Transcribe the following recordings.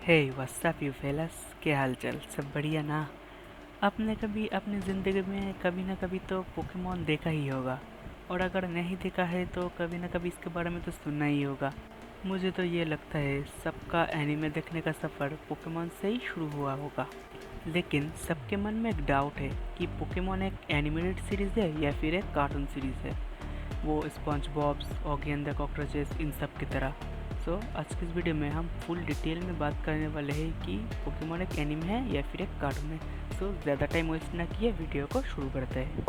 Hey what's up you फेलस, क्या हाल चाल? सब बढ़िया ना? आपने कभी अपनी ज़िंदगी में कभी ना कभी तो पोकेमॉन देखा ही होगा, और अगर नहीं देखा है तो कभी ना कभी इसके बारे में तो सुना ही होगा। मुझे तो ये लगता है सबका एनीमे देखने का सफ़र पोकेमॉन से ही शुरू हुआ होगा। लेकिन सबके मन में एक डाउट है कि पोकेमॉन एक एनिमेटेड सीरीज़ है या फिर एक कार्टून सीरीज़ है, वो SpongeBobs, Oggy and the cockroaches, इन सब की तरह। सो आज की इस वीडियो में हम फुल डिटेल में बात करने वाले हैं कि पोकेमॉन एक एनिमे है या फिर एक कार्टून है। सो ज़्यादा टाइम वेस्ट ना किए वीडियो को शुरू करते हैं।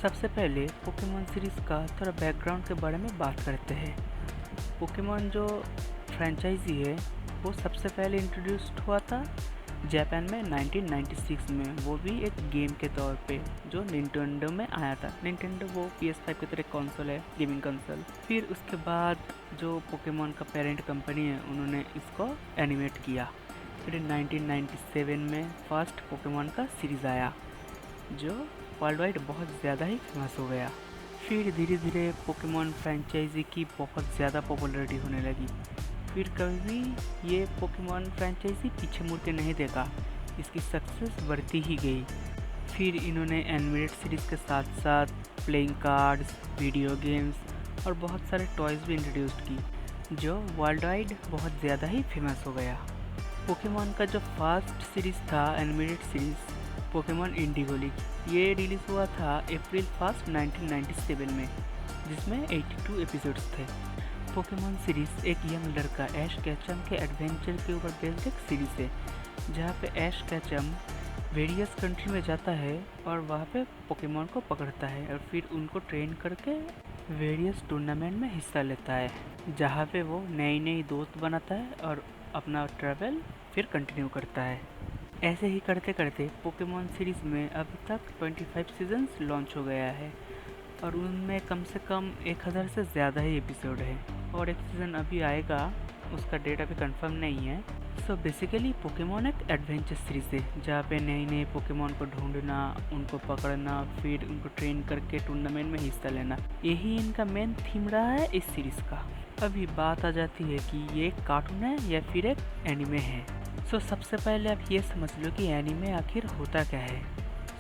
सबसे पहले पोकेमॉन सीरीज़ का थोड़ा बैकग्राउंड के बारे में बात करते हैं। पोकेमॉन जो फ्रेंचाइजी है वो सबसे पहले इंट्रोड्यूस्ड हुआ था जापान में 1996 में, वो भी एक गेम के तौर पे जो निंटेंडो में आया था। निंटेंडो वो PS5 की तरह कंसोल है, गेमिंग कंसोल। फिर उसके बाद जो पोकेमॉन का पेरेंट कंपनी है उन्होंने इसको एनिमेट किया। फिर 1997 में फर्स्ट पोकेमॉन का सीरीज़ आया जो वर्ल्ड वाइड बहुत ज़्यादा ही फेमस हो गया। फिर धीरे धीरे पोकेमॉन फ्रेंचाइजी की बहुत ज़्यादा पॉपुलैरिटी होने लगी। फिर कभी ये पोकेमॉन फ्रेंचाइजी पीछे मुड़ के नहीं देखा, इसकी सक्सेस बढ़ती ही गई। फिर इन्होंने एनिमेटेड सीरीज़ के साथ साथ प्लेइंग कार्ड्स, वीडियो गेम्स और बहुत सारे टॉयज़ भी इंट्रोड्यूस की जो वर्ल्ड वाइड बहुत ज़्यादा ही फेमस हो गया। पोकेमॉन का जो फर्स्ट सीरीज़ था animated series Pokemon Indigo league, ये रिलीज़ हुआ था अप्रैल 1 1997 में, जिसमें 82 एपिसोड्स थे। पोकेमॉन सीरीज़ एक यंग लड़का ऐश कैचम के एडवेंचर के ऊपर बेस्ड एक सीरीज़ है, जहाँ पे ऐश कैचम वेरियस कंट्री में जाता है और वहाँ पे पोकेमॉन को पकड़ता है और फिर उनको ट्रेन करके वेरियस टूर्नामेंट में हिस्सा लेता है, जहाँ पे वो नई नई दोस्त बनाता है और अपना ट्रैवल फिर कंटिन्यू करता है। ऐसे ही करते करते पोकेमॉन सीरीज़ में अभी तक 25 सीजन्स लॉन्च हो गया है और उनमें कम से कम 1000 से ज़्यादा ही एपिसोड है, और एक सीज़न अभी आएगा, उसका डेट अभी कंफर्म नहीं है। सो बेसिकली पोकेमॉन एक एडवेंचर सीरीज़ है जहाँ पे नए नए पोकेमॉन को ढूंढना, उनको पकड़ना, फिर उनको ट्रेन करके टूर्नामेंट में हिस्सा लेना, यही इनका मेन थीम रहा है इस सीरीज़ का। अभी बात आ जाती है कि ये एक कार्टून है या फिर एक एनिमे है। सो सबसे पहले आप ये समझ लो कि एनिमे आखिर होता क्या है।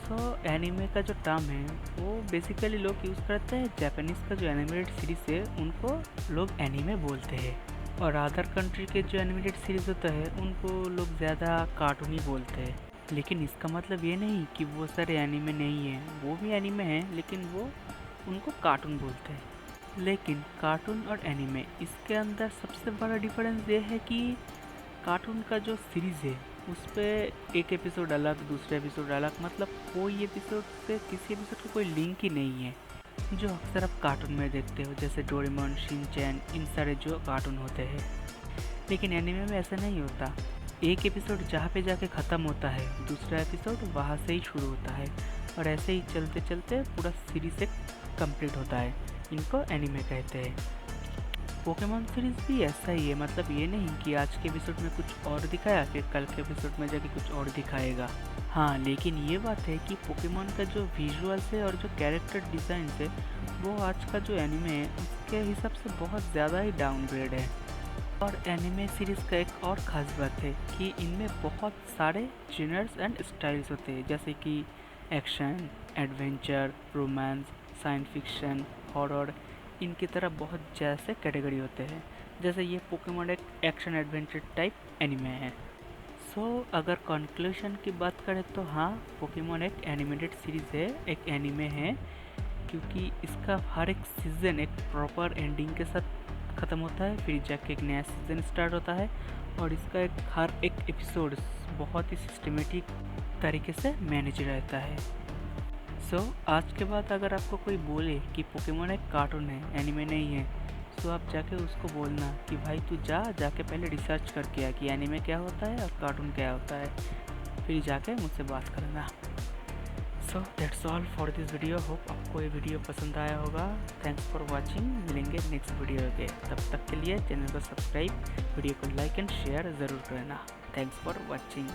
सो एनिमे का जो टर्म है वो बेसिकली लोग यूज़ करते हैं, जापानीज़ का जो एनिमेटेड सीरीज़ है उनको लोग एनिमे बोलते हैं, और अदर कंट्री के जो एनिमेटेड सीरीज़ होता है उनको लोग ज़्यादा कार्टून ही बोलते हैं। लेकिन इसका मतलब ये नहीं कि वो सारे एनिमे नहीं हैं, वो भी एनिमे हैं लेकिन वो उनको कार्टून बोलते हैं। लेकिन कार्टून और एनिमे, इसके अंदर सबसे बड़ा डिफरेंस ये है कि कार्टून का जो सीरीज़ है उस पर एक एपिसोड अलग, दूसरा एपिसोड अलग, मतलब कोई एपिसोड से किसी एपिसोड का कोई लिंक ही नहीं है, जो अक्सर आप कार्टून में देखते हो जैसे डोरेमोन, शिनचैन, इन सारे जो कार्टून होते हैं। लेकिन एनिमे में ऐसा नहीं होता। एक एपिसोड जहाँ पे जाके ख़त्म होता है, दूसरा एपिसोड वहाँ से ही शुरू होता है, और ऐसे ही चलते चलते पूरा सीरीज़ एक कंप्लीट होता है। इनको एनिमे कहते हैं। पोकेमॉन सीरीज़ भी ऐसा ही है, मतलब ये नहीं कि आज के एपिसोड में कुछ और दिखाया फिर कल के एपिसोड में जाके कुछ और दिखाएगा। हाँ, लेकिन ये बात है कि पोकेमॉन का जो विजुअल्स है और जो कैरेक्टर डिज़ाइन है वो आज का जो एनिमे है उसके हिसाब से बहुत ज़्यादा ही डाउनग्रेड है। और एनिमे सीरीज़ का एक और ख़ास बात है कि इनमें बहुत सारे जेनर्स एंड स्टाइल्स होते हैं, जैसे कि action, adventure, romance, science fiction, horror, इनकी तरह बहुत जैसे कैटेगरी होते हैं। जैसे ये पोकेमॉन एक एक्शन एडवेंचर टाइप एनिमे है। सो अगर कंक्लूजन की बात करें तो हाँ, पोकेमॉन एक एनिमेटेड सीरीज़ है, एक एनिमे है, क्योंकि इसका हर एक सीज़न एक प्रॉपर एंडिंग के साथ ख़त्म होता है, फिर जाके एक नया सीज़न स्टार्ट होता है, और इसका हर एक एपिसोड बहुत ही सिस्टमेटिक तरीके से मैनेज रहता है। आज के बाद अगर आपको कोई बोले कि पोकेमॉन एक कार्टून है, एनिमे नहीं है, तो आप जाके उसको बोलना कि भाई तू जाके पहले रिसर्च करके आ कि एनिमे क्या होता है और कार्टून क्या होता है, फिर जाके मुझसे बात करना। That's all for this video. Hope आपको ये वीडियो पसंद आया होगा। Thanks for watching. मिलेंगे नेक्स्ट वीडियो के, तब तक के लिए चैनल को सब्सक्राइब, वीडियो को लाइक एंड शेयर ज़रूर करना। Thanks for watching.